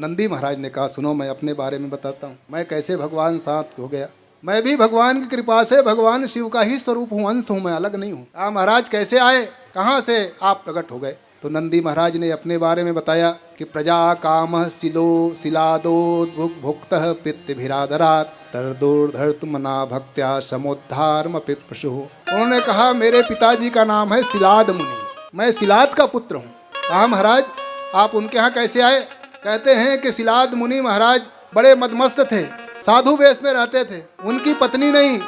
नंदी महाराज ने कहा, सुनो मैं अपने बारे में बताता हूँ, मैं कैसे भगवान साथ हो गया। मैं भी भगवान की कृपा से भगवान शिव का ही स्वरूप हूँ, अंश हूँ, मैं अलग नहीं हूँ। आप महाराज कैसे आए, कहाँ से आप प्रकट हो गए। तो नंदी महाराज ने अपने बारे में बताया कि प्रजा काम शिलो शिलादो भुक्त पित्तभिराधरात तर्दोर्धर्त मना भक्त्या समुद्धारम पिपशु। उन्होंने कहा मेरे पिताजी का नाम है शिलाद मुनि, मैं शिलाद का पुत्र हूँ। कहा महाराज आप उनके यहाँ कैसे आए। कहते हैं कि शिलाद मुनि महाराज बड़े मदमस्त थे, साधु वेश में रहते थे, उनकी पत्नी नहीं,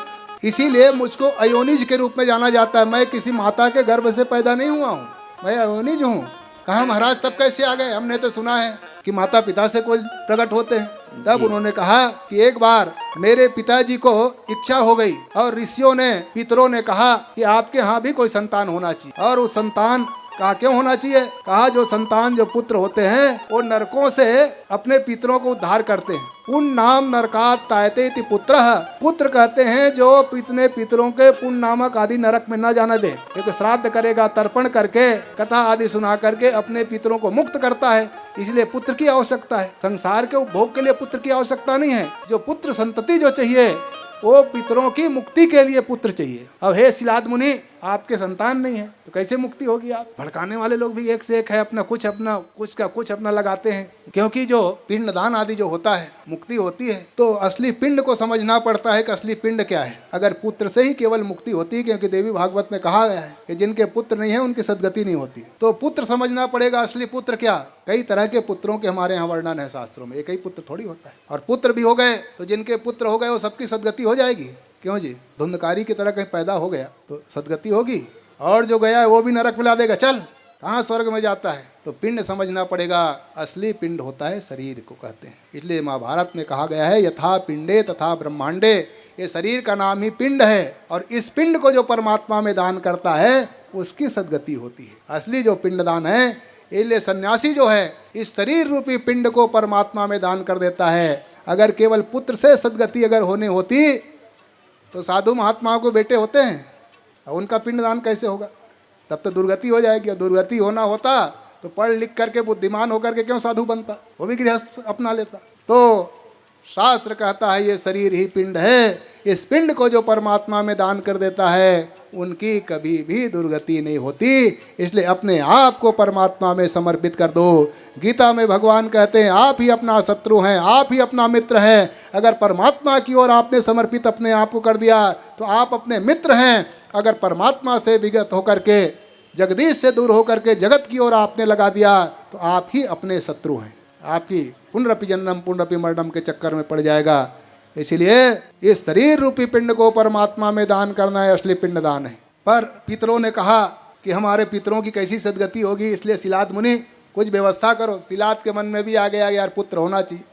इसीलिए मुझको अयोनिज के रूप में जाना जाता है। मैं किसी माता के गर्भ से पैदा नहीं हुआ हूँ, मैं अयोनिज हूँ। कहा महाराज तब कैसे आ गए, हमने तो सुना है कि माता पिता से कोई प्रकट होते हैं। तब उन्होंने कहा कि एक बार मेरे पिताजी को इच्छा हो गई और ऋषियों ने पितरों ने कहा कि आपके यहाँ भी कोई संतान होना चाहिए। और वो संतान कहा क्यों होना चाहिए। कहा जो संतान जो पुत्र होते हैं वो नरकों से अपने पितरों को उद्धार करते हैं। पुण्य नाम नरकात तायते इति पुत्र, पुत्र कहते हैं जो अपने पितरों के पुण्य नामक आदि नरक में न जाने दे, क्योंकि श्राद्ध करेगा, तर्पण करके कथा आदि सुना करके अपने पितरों को मुक्त करता है, इसलिए पुत्र की आवश्यकता है। संसार के उपभोग के लिए पुत्र की आवश्यकता नहीं है। जो पुत्र संतति जो चाहिए वो पितरों की मुक्ति के लिए पुत्र चाहिए। अब हे शिलाद मुनि आपके संतान नहीं है तो कैसे मुक्ति होगी। आप भड़काने वाले लोग भी एक से एक है, अपना कुछ का कुछ अपना लगाते हैं। क्योंकि जो पिंडदान आदि जो होता है मुक्ति होती है तो असली पिंड को समझना पड़ता है कि असली पिंड क्या है। अगर पुत्र से ही केवल मुक्ति होती है, क्योंकि देवी भागवत में कहा गया है कि जिनके पुत्र नहीं है उनकी सदगति नहीं होती, तो पुत्र समझना पड़ेगा। असली पुत्र क्या, कई तरह के पुत्रों के हमारे यहाँ वर्णन है शास्त्रों में, एक ही पुत्र थोड़ी होता है। और पुत्र भी हो गए तो जिनके पुत्र हो गए वो सबकी सदगति हो जाएगी। क्यों जी, धुंधकारी की तरह कहीं पैदा हो गया तो सदगति होगी, और जो गया है वो भी नरक मिला देगा, चल कहाँ स्वर्ग में जाता है। तो पिंड समझना पड़ेगा, असली पिंड होता है शरीर को कहते हैं। इसलिए महाभारत में कहा गया है यथा पिंडे तथा ब्रह्मांडे, ये शरीर का नाम ही पिंड है, और इस पिंड को जो परमात्मा में दान करता है उसकी सदगति होती है, असली जो पिंडदान है। इसलिए सन्यासी जो है इस शरीर रूपी पिंड को परमात्मा में दान कर देता है। अगर केवल पुत्र से सदगति अगर होने होती तो साधु महात्माओं को बेटे होते हैं, और उनका पिंडदान कैसे होगा, तब तो दुर्गति हो जाएगी। और दुर्गति होना होता तो पढ़ लिख करके बुद्धिमान होकर के क्यों साधु बनता, वो भी गृहस्थ अपना लेता। तो शास्त्र कहता है ये शरीर ही पिंड है, इस पिंड को जो परमात्मा में दान कर देता है उनकी कभी भी दुर्गति नहीं होती। इसलिए अपने आप को परमात्मा में समर्पित कर दो। गीता में भगवान कहते हैं आप ही अपना शत्रु हैं, आप ही अपना मित्र हैं। अगर परमात्मा की ओर आपने समर्पित अपने आप को कर दिया तो आप अपने मित्र हैं। अगर परमात्मा से विगत होकर के, जगदीश से दूर होकर के जगत की ओर आपने लगा दिया तो आप ही अपने शत्रु हैं। आपकी पुनरपि जन्म पुनरपि मरणम के चक्कर में पड़ जाएगा। इसलिए इस शरीर रूपी पिंड को परमात्मा में दान करना है, असली पिंड दान है। पर पितरों ने कहा कि हमारे पितरों की कैसी सदगति होगी, इसलिए शिलाद मुनि कुछ व्यवस्था करो। शिलाद के मन में भी आ गया यार पुत्र होना चाहिए,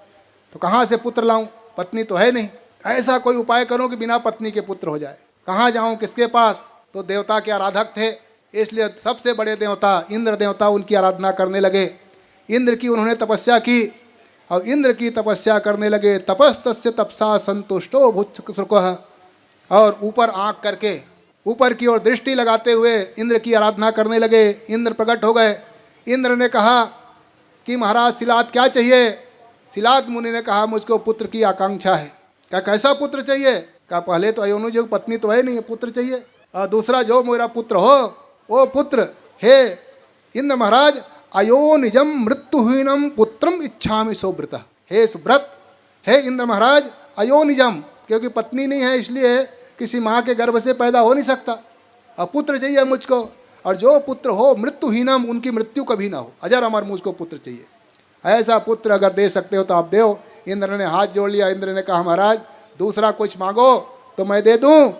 तो कहाँ से पुत्र लाऊं, पत्नी तो है नहीं, ऐसा कोई उपाय करो कि बिना पत्नी के पुत्र हो जाए। कहाँ जाऊं, किसके पास। तो देवता के आराधक थे, इसलिए सबसे बड़े देवता इंद्र देवता उनकी आराधना करने लगे। इंद्र की उन्होंने तपस्या की, और इंद्र की तपस्या करने लगे। तपस्तस्य तपसा संतुष्टो भुत्सुकः, और ऊपर आँख करके ऊपर की ओर दृष्टि लगाते हुए इंद्र की आराधना करने लगे। इंद्र प्रकट हो गए। इंद्र ने कहा कि महाराज शिलाद क्या चाहिए। शिलाद मुनि ने कहा मुझको पुत्र की आकांक्षा है। क्या कैसा पुत्र चाहिए। क्या पहले तो अयोनिज पत्नी तो है नहीं, पुत्र चाहिए। और दूसरा जो मेरा पुत्र हो वो पुत्र, हे इंद्र महाराज अयोनिजम मृत्युहीनम पुत्रम इच्छामि सुव्रत। हे सुव्रत, हे इंद्र महाराज अयोनिजम, क्योंकि पत्नी नहीं है इसलिए किसी माँ के गर्भ से पैदा हो नहीं सकता, और पुत्र चाहिए मुझको। और जो पुत्र हो मृत्युहीनम, उनकी मृत्यु कभी ना हो, अजर अमर मुझको पुत्र चाहिए। ऐसा पुत्र अगर दे सकते हो तो आप दो। इंद्र ने हाथ जोड़ लिया। इंद्र ने कहा महाराज दूसरा कुछ मांगो तो मैं दे दूँ।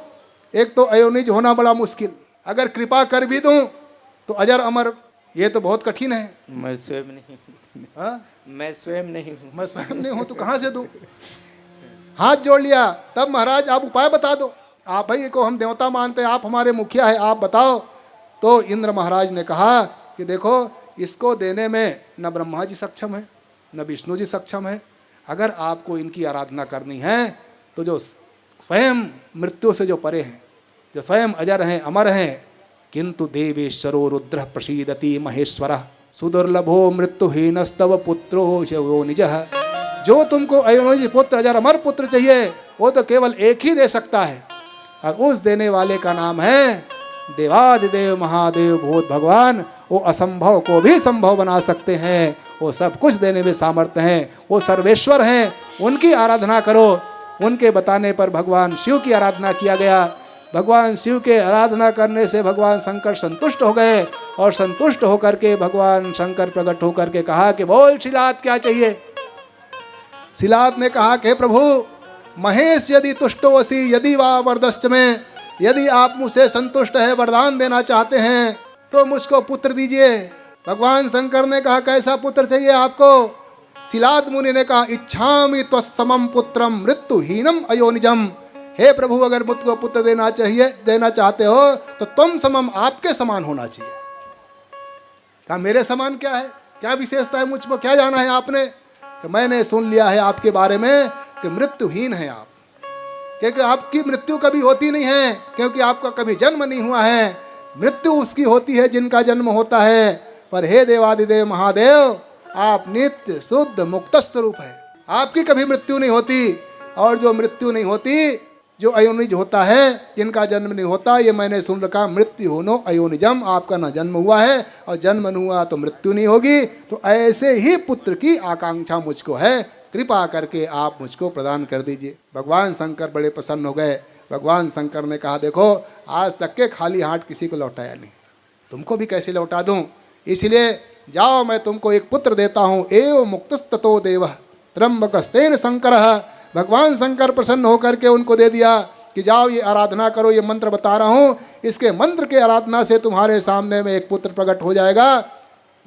एक तो अयोनिज होना बड़ा मुश्किल, अगर कृपा कर भी दूँ तो अजर अमर, ये तो बहुत कठिन है। मैं स्वयं नहीं हूँ। मैं स्वयं नहीं हूँ तो कहाँ से दूँ। हाथ जोड़ लिया। तब महाराज आप उपाय बता दो, आप ही को हम देवता मानते हैं, आप हमारे मुखिया है, आप बताओ। तो इंद्र महाराज ने कहा कि देखो इसको देने में न ब्रह्मा जी सक्षम है न विष्णु जी सक्षम है। अगर आपको इनकी आराधना करनी है तो जो स्वयं मृत्यु से जो परे हैं, जो स्वयं अजर हैं अमर हैं, किंतु देवेश्वरो रुद्र प्रसीदति महेश्वर, सुदुर्लभो मृत्युहीनस्तव पुत्रो यो निजः। जो तुमको अयोनिज पुत्र अजर अमर पुत्र चाहिए वो तो केवल एक ही दे सकता है, और उस देने वाले का नाम है देवादिदेव महादेव भूत भगवान। वो असंभव को भी संभव बना सकते हैं, वो सब कुछ देने में सामर्थ्य हैं, वो सर्वेश्वर हैं। उनकी आराधना करो। उनके बताने पर भगवान शिव की आराधना किया गया। भगवान शिव के आराधना करने से भगवान शंकर संतुष्ट हो गए, और संतुष्ट होकर के भगवान शंकर प्रकट होकर के कहा कि बोल शिलाद क्या चाहिए। शिलाद ने कहा कि प्रभु महेश यदि तुष्टोसी यदि वा वरदश्च में, यदि आप मुझसे संतुष्ट है वरदान देना चाहते हैं तो मुझको पुत्र दीजिए। भगवान शंकर ने कहा कैसा पुत्र चाहिए आपको। शिलाद मुनि ने कहा इच्छामि त्वस्समं पुत्रम मृत्युहीनम अयोनिजम। हे प्रभु अगर मुझको पुत्र देना चाहते हो तो तुम समम आपके समान होना चाहिए। कहा मेरे समान क्या है, क्या विशेषता है मुझको, क्या जाना है आपने। कि मैंने सुन लिया है आपके बारे में कि मृत्युहीन है आप, क्योंकि आपकी मृत्यु कभी होती नहीं है, क्योंकि आपका कभी जन्म नहीं हुआ है। मृत्यु उसकी होती है जिनका जन्म होता है। पर हे देवादिदेव महादेव आप नित्य शुद्ध मुक्त स्वरूप है, आपकी कभी मृत्यु नहीं होती। और जो मृत्यु नहीं होती, जो अयोनिज होता है, जिनका जन्म नहीं होता, ये मैंने सुन रखा मृत्यु होनो अयोनिजम। आपका ना जन्म हुआ है और जन्म नहीं हुआ तो मृत्यु नहीं होगी। तो ऐसे ही पुत्र की आकांक्षा मुझको है, कृपा करके आप मुझको प्रदान कर दीजिए। भगवान शंकर बड़े प्रसन्न हो गए। भगवान शंकर ने कहा देखो आज तक के खाली हाथ किसी को लौटाया नहीं, तुमको भी कैसे लौटा दूं, इसलिए जाओ मैं तुमको एक पुत्र देता हूँ। एव मुक्तस्ततो देवः त्र्यंबकस्तेन शंकरः। भगवान शंकर प्रसन्न होकर के उनको दे दिया कि जाओ ये आराधना करो, ये मंत्र बता रहा हूँ, इसके मंत्र के आराधना से तुम्हारे सामने में एक पुत्र प्रकट हो जाएगा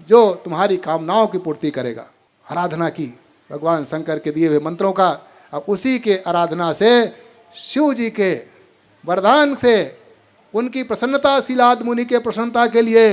जो तुम्हारी कामनाओं की पूर्ति करेगा। आराधना की भगवान शंकर के दिए हुए मंत्रों का। अब उसी के आराधना से शिव जी के वरदान से उनकी प्रसन्नता, शिलाद मुनि के प्रसन्नता के लिए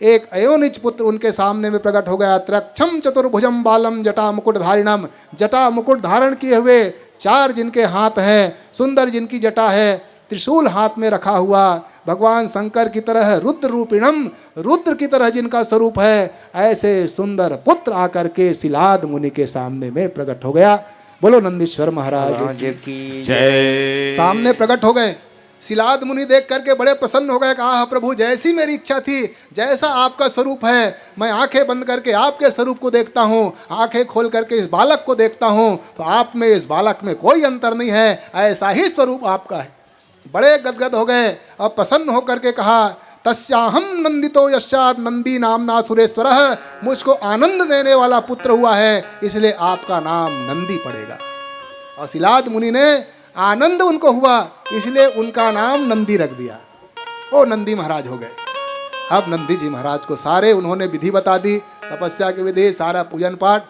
एक अयोनिज पुत्र उनके सामने में प्रकट हो गया। त्रक्षम चतुर्भुजम बालम जटा मुकुट धारिणम। जटा मुकुट धारण किए हुए, चार जिनके हाथ हैं, सुंदर जिनकी जटा है, त्रिशूल हाथ में रखा हुआ, भगवान शंकर की तरह रुद्र रूपिणम, रुद्र की तरह जिनका स्वरूप है, ऐसे सुंदर पुत्र आकर के शिलाद मुनि के सामने में प्रकट हो गया। बोलो नंदीश्वर महाराज की जय। सामने प्रकट हो गए। शिलाद मुनि देख करके बड़े प्रसन्न हो गए। कहा प्रभु जैसी मेरी इच्छा थी, जैसा आपका स्वरूप है, मैं आंखें बंद करके आपके स्वरूप को देखता हूँ, आंखें खोल करके इस बालक को देखता हूँ, तो आप में इस बालक में कोई अंतर नहीं है, ऐसा ही स्वरूप आपका है। बड़े गदगद हो गए और प्रसन्न होकर के कहा तस्याहम नंदितो यश्चात् नंदी नामना सुरेश्वरः। मुझको आनंद देने वाला पुत्र हुआ है, इसलिए आपका नाम नंदी पड़ेगा। और शिलाद मुनि ने आनंद उनको हुआ, इसलिए उनका नाम नंदी रख दिया। वो नंदी महाराज हो गए। अब नंदी जी महाराज को सारे उन्होंने विधि बता दी, तपस्या की विधि, सारा पूजन पाठ,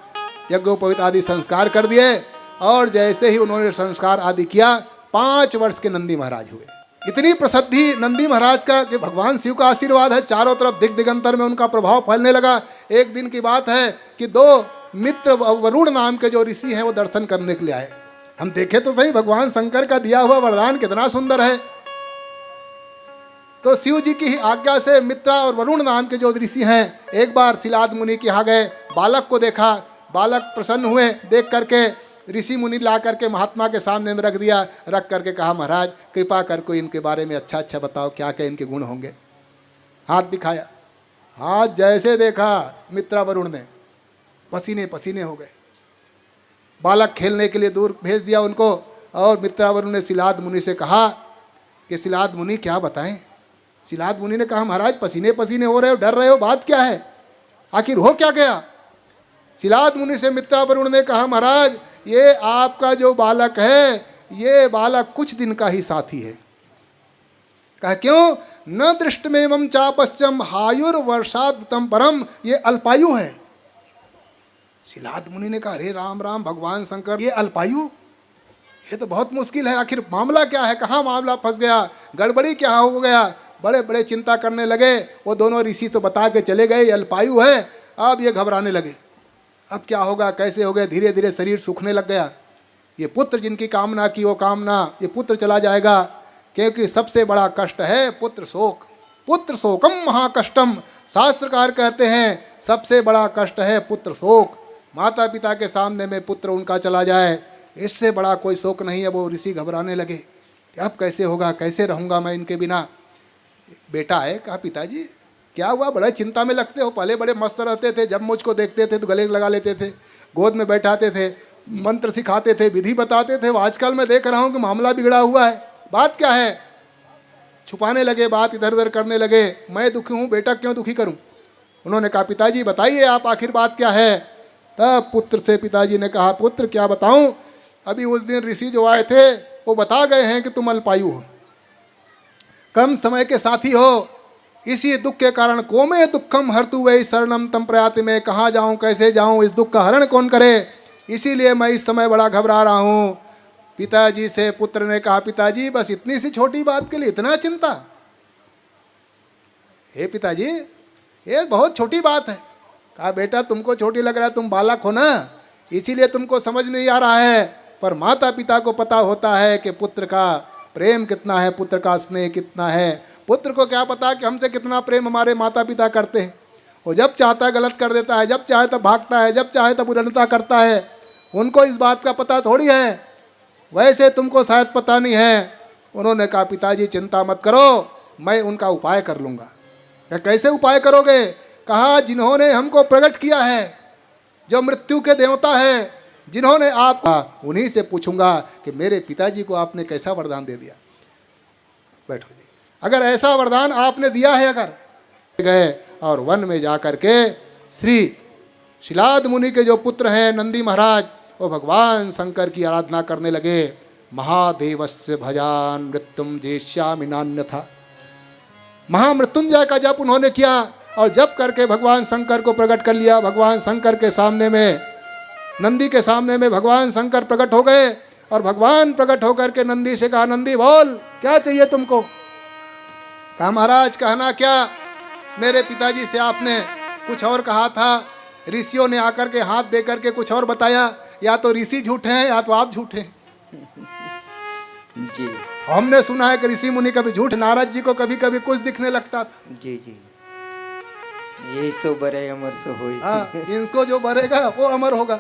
यज्ञोपवीत आदि संस्कार कर दिए। और जैसे ही उन्होंने संस्कार आदि किया, 5 वर्ष के नंदी महाराज हुए। इतनी प्रसिद्धि नंदी महाराज का कि भगवान शिव का आशीर्वाद है, चारों तरफ दिग दिगंतर में उनका प्रभाव फैलने लगा। एक दिन की बात है कि 2 मित्र वरुण नाम के जो ऋषि हैं वो दर्शन करने के लिए आए। हम देखें तो सही भगवान शंकर का दिया हुआ वरदान कितना सुंदर है। तो शिव जी की ही आज्ञा से मित्रा और वरुण नाम के जो ऋषि हैं एक बार शिलाद मुनि के यहाँ गए, बालक को देखा, बालक प्रसन्न हुए, देख करके ऋषि मुनि ला करके महात्मा के सामने में रख दिया। रख करके कहा महाराज कृपा कर कोई इनके बारे में अच्छा अच्छा बताओ, क्या क्या इनके गुण होंगे। हाथ दिखाया, हाथ जैसे देखा मित्रा वरुण ने पसीने पसीने हो गए। बालक खेलने के लिए दूर भेज दिया उनको। और मित्रा वरुण ने शिलाद मुनि से कहा कि शिलाद मुनि क्या बताएं। शिलाद मुनि ने कहा महाराज पसीने पसीने हो रहे हो, डर रहे हो, बात क्या है, आखिर हो क्या गया। शिलाद मुनि से मित्रा वरुण ने कहा महाराज ये आपका जो बालक है, ये बालक कुछ दिन का ही साथी है। कहा क्यों। न दृष्टमेवं चापश्चम हायुर्वर्षाद्भुतम परम, ये अल्पायु है। शिलाद मुनि ने कहा अरे राम राम भगवान शंकर, ये अल्पायु, ये तो बहुत मुश्किल है, आखिर मामला क्या है, कहाँ मामला फंस गया, गड़बड़ी क्या हो गया। बड़े बड़े चिंता करने लगे। वो दोनों ऋषि तो बता के चले गए ये अल्पायु है। अब ये घबराने लगे, अब क्या होगा, कैसे हो गए। धीरे धीरे शरीर सूखने लग गया। ये पुत्र जिनकी कामना की वो कामना, ये पुत्र चला जाएगा, क्योंकि सबसे बड़ा कष्ट है पुत्र शोक। पुत्र शोकम महाकष्टम। शास्त्रकार कहते हैं सबसे बड़ा कष्ट है पुत्र शोक। माता पिता के सामने में पुत्र उनका चला जाए, इससे बड़ा कोई शोक नहीं है। वो ऋषि घबराने लगे कि अब कैसे होगा, कैसे रहूँगा मैं इनके बिना। बेटा है, कहा पिताजी क्या हुआ, बड़ा चिंता में लगते हो। पहले बड़े मस्त रहते थे, जब मुझको देखते थे तो गले लगा लेते थे, गोद में बैठाते थे, मंत्र सिखाते थे, विधि बताते थे। वो आजकल मैं देख रहा हूँ कि मामला बिगड़ा हुआ है। बात क्या है? छुपाने लगे, बात इधर उधर करने लगे। मैं दुखी हूँ, बेटा क्यों दुखी करूँ? उन्होंने कहा पिताजी बताइए आप आखिर बात क्या है। तब पुत्र से पिताजी ने कहा पुत्र क्या बताऊँ, अभी उस दिन ऋषि जो आए थे वो बता गए हैं कि तुम अल्पायु हो, कम समय के साथी हो। इसी दुख के कारण कोमे दुखम हरतु वही शरणम तम प्रयाति में, कहाँ जाऊँ कैसे जाऊँ, इस दुख का हरण कौन करे, इसीलिए मैं इस समय बड़ा घबरा रहा हूँ। पिताजी से पुत्र ने कहा पिताजी बस इतनी सी छोटी बात के लिए इतना चिंता? हे पिताजी ये बहुत छोटी बात है। कहा बेटा तुमको छोटी लग रहा है, तुम बालक हो ना, इसीलिए तुमको समझ नहीं आ रहा है। पर माता पिता को पता होता है कि पुत्र का प्रेम कितना है, पुत्र का स्नेह कितना है। पुत्र को क्या पता कि हमसे कितना प्रेम हमारे माता पिता करते हैं। वो जब चाहता है गलत कर देता है, जब चाहे तब भागता है, जब चाहे तब उड़नता करता है। उनको इस बात का पता थोड़ी है, वैसे तुमको शायद पता नहीं है। उन्होंने कहा पिताजी चिंता मत करो, मैं उनका उपाय कर लूँगा। क्या कैसे उपाय करोगे? कहा जिन्होंने हमको प्रकट किया है, जो मृत्यु के देवता है, जिन्होंने आपको, उन्हीं से पूछूंगा कि मेरे पिताजी को आपने कैसा वरदान दे दिया। बैठो जी, अगर ऐसा वरदान आपने दिया है, अगर गए और वन में जा कर के श्री शिलाद मुनि के जो पुत्र हैं नंदी महाराज, वो भगवान शंकर की आराधना करने लगे। महादेवस्य भजान मृत्युम जेष्यामि नान्यथा। महामृत्युंजय का जप उन्होंने किया और जप करके भगवान शंकर को प्रकट कर लिया। भगवान शंकर के सामने में, नंदी के सामने में भगवान शंकर प्रकट हो गए और भगवान प्रकट होकर के नंदी से कहा नंदी बोल क्या चाहिए तुमको? कहा महाराज कहना क्या, मेरे पिताजी से आपने कुछ और कहा था, ऋषियों ने आकर के हाथ दे करके कुछ और बताया। या तो ऋषि झूठे हैं या तो आप झूठे हैं। जी हमने सुना है कि ऋषि मुनि कभी झूठ, नारद जी को कभी कभी कुछ दिखने लगता था। जी जी, यही सो बरे अमर सो होई। हाँ, इनको जो बरेगा वो अमर होगा,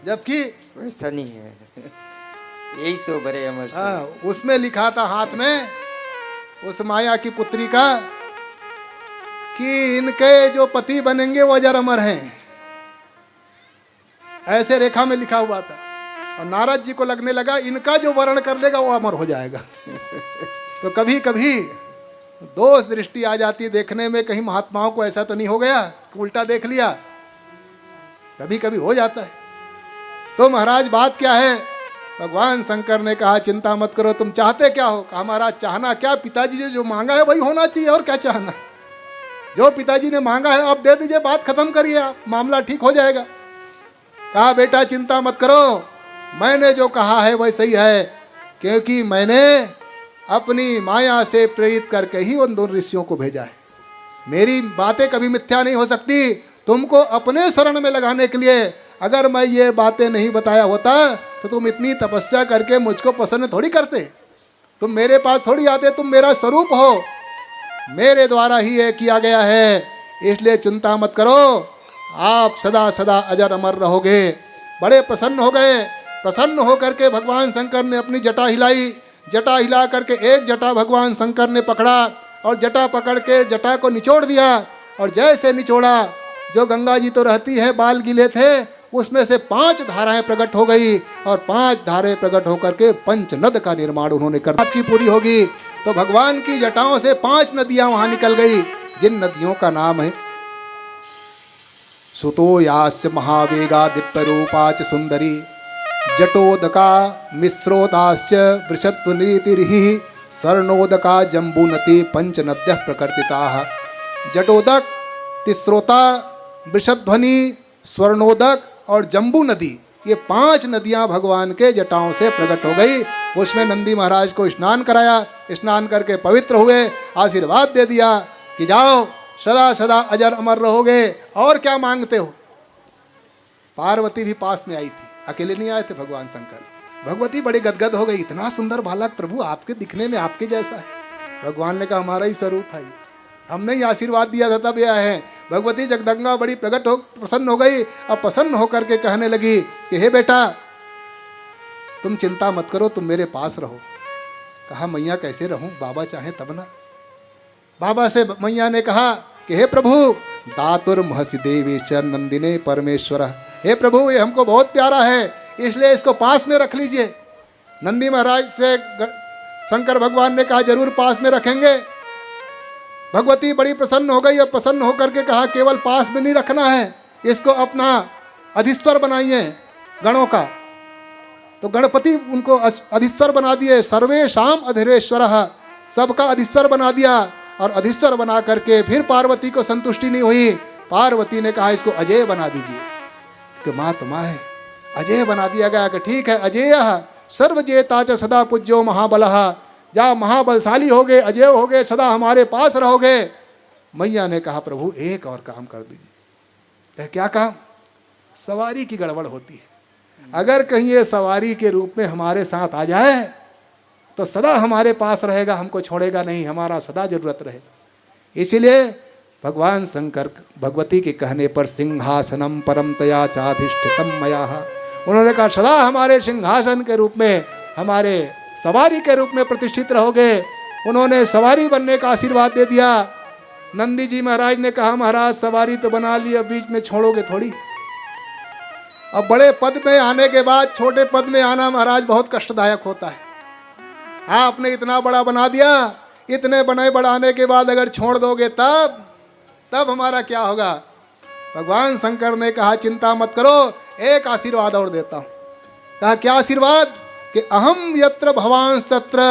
जबकि वैसा नहीं है। यही सो बरे अमर सो। हाँ, उसमें लिखा था हाथ में उस माया की पुत्री का कि इनके जो पति बनेंगे वो अजर अमर हैं, ऐसे रेखा में लिखा हुआ था। और नारद जी को लगने लगा इनका जो वर्ण कर लेगा वो अमर हो जाएगा। तो कभी कभी दोष दृष्टि आ जाती है देखने में, कहीं महात्माओं को ऐसा तो नहीं हो गया कि उल्टा देख लिया, कभी कभी हो जाता है। तो महाराज बात क्या है? भगवान शंकर ने कहा चिंता मत करो, तुम चाहते क्या हो? कहा महाराज चाहना क्या, पिताजी ने जो मांगा है वही होना चाहिए, और क्या चाहना। जो पिताजी ने मांगा है अब दे दीजिए, बात खत्म करिए आप, मामला ठीक हो जाएगा। कहा बेटा चिंता मत करो, मैंने जो कहा है वही सही है, क्योंकि मैंने अपनी माया से प्रेरित करके ही उन दोनों ऋषियों को भेजा है। मेरी बातें कभी मिथ्या नहीं हो सकती। तुमको अपने शरण में लगाने के लिए अगर मैं ये बातें नहीं बताया होता तो तुम इतनी तपस्या करके मुझको पसंद थोड़ी करते, तुम मेरे पास थोड़ी आते। तुम मेरा स्वरूप हो, मेरे द्वारा ही ये किया गया है, इसलिए चिंता मत करो, आप सदा सदा अजर अमर रहोगे। बड़े प्रसन्न हो गए। प्रसन्न होकर के भगवान शंकर ने अपनी जटा हिलाई। जटा हिला करके एक जटा भगवान शंकर ने पकड़ा और जटा पकड़ के जटा को निचोड़ दिया। और जैसे निचोड़ा, जो गंगा जी तो रहती है, बाल गीले थे, उसमें से 5 धाराएं प्रकट हो गई और 5 धाराएं प्रकट होकर के पंचनद का निर्माण उन्होंने कर आपकी पूरी होगी। तो भगवान की जटाओं से 5 नदियां वहां निकल गई, जिन नदियों का नाम है सुतो याश्च महावेगा दीप्तरूपाच सुंदरी, जटोदका मिश्रोदाश्च वृषत्वनीतिरिहि, स्वर्णोदका जम्बूनति पंचनद्यः प्रकृतिताः। जटोदक, तिस्रोता, वृषध्वनि, स्वर्णोदक और जम्बू नदी, ये 5 नदियां भगवान के जटाओं से प्रकट हो गई। उसमें नंदी महाराज को स्नान कराया, स्नान करके पवित्र हुए, आशीर्वाद दे दिया कि जाओ सदा सदा अजर अमर रहोगे। और क्या मांगते हो? पार्वती भी पास में आई थी, अकेले नहीं आए थे भगवान शंकर। भगवती बड़ी गदगद हो गई, इतना सुंदर बालक प्रभु आपके दिखने में आपके जैसा है। भगवान ने कहा हमारा ही स्वरूप है, हमने ही आशीर्वाद दिया था तब ये आए हैं। भगवती जगदम्बा बड़ी प्रसन्न हो गई। अब प्रसन्न होकर के कहने लगी कि हे बेटा, तुम चिंता मत करो, तुम मेरे पास रहो। कहा मैया कैसे रहूं, बाबा चाहे तब ना। बाबा से मैया ने कहा कि हे प्रभु, दातुर महसि देवी च नंदिने परमेश्वर, हे प्रभु ये हमको बहुत प्यारा है, इसलिए इसको पास में रख लीजिए। नंदी महाराज से शंकर भगवान ने कहा जरूर पास में रखेंगे। भगवती बड़ी प्रसन्न हो गई और प्रसन्न होकर के कहा केवल पास में नहीं रखना है, इसको अपना अधिश्वर बनाइए गणों का। तो गणपति उनको अधिश्वर बना दिए। सर्वेशाम अधिरेश्वर, सबका अधिश्वर बना दिया। और अधिश्वर बना करके फिर पार्वती को संतुष्टि नहीं हुई। पार्वती ने कहा इसको अजय बना दीजिए, कि माँ तो माँ है। अजय बना दिया गया कि ठीक है, अजय सर्वजेता च सदा पूज्यो महाबलः, जा महाबलशाली हो गए, अजय हो गए, सदा हमारे पास रहोगे। मैया ने कहा प्रभु एक और काम कर दीजिए। क्या काम? सवारी की गड़बड़ होती है, अगर कहीं ये सवारी के रूप में हमारे साथ आ जाए तो सदा हमारे पास रहेगा, हमको छोड़ेगा नहीं, हमारा सदा जरूरत रहेगा। इसीलिए भगवान शंकर भगवती के कहने पर सिंहासनम परम तया चाधिष्ठितम मया, उन्होंने कहा सदा हमारे सिंहासन के रूप में, हमारे सवारी के रूप में प्रतिष्ठित रहोगे। उन्होंने सवारी बनने का आशीर्वाद दे दिया। नंदी जी महाराज ने कहा महाराज सवारी तो बना ली, अब बीच में छोड़ोगे थोड़ी। अब बड़े पद में आने के बाद छोटे पद में आना महाराज बहुत कष्टदायक होता है। आपने इतना बड़ा बना दिया, इतने बने बढ़ाने के बाद अगर छोड़ दोगे तब हमारा क्या होगा? भगवान शंकर ने कहा चिंता मत करो, एक आशीर्वाद और देता हूँ। कहा क्या आशीर्वाद? कि अहम यत्र भवान तत्र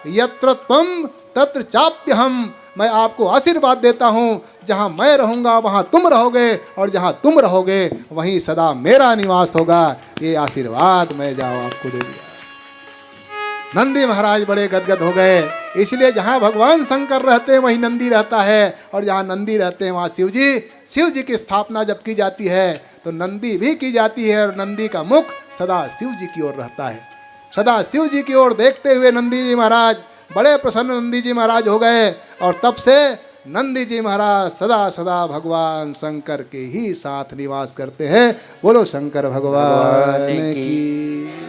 यत्र त्वम तत्र चाप्यहम, मैं आपको आशीर्वाद देता हूँ, जहाँ मैं रहूँगा वहाँ तुम रहोगे, और जहाँ तुम रहोगे वहीं सदा मेरा निवास होगा। ये आशीर्वाद मैं जाओ आपको दे दिया। नंदी महाराज बड़े गदगद हो गए। इसलिए जहाँ भगवान शंकर रहते हैं वहीं नंदी रहता है, और जहाँ नंदी रहते हैं वहाँ शिव जी की स्थापना जब की जाती है तो नंदी भी की जाती है, और नंदी का मुख सदा शिव जी की ओर रहता है। सदा शिव जी की ओर देखते हुए नंदी जी महाराज बड़े प्रसन्न नंदी जी महाराज हो गए। और तब से नंदी जी महाराज सदा सदा भगवान शंकर के ही साथ निवास करते हैं। बोलो शंकर भगवान की।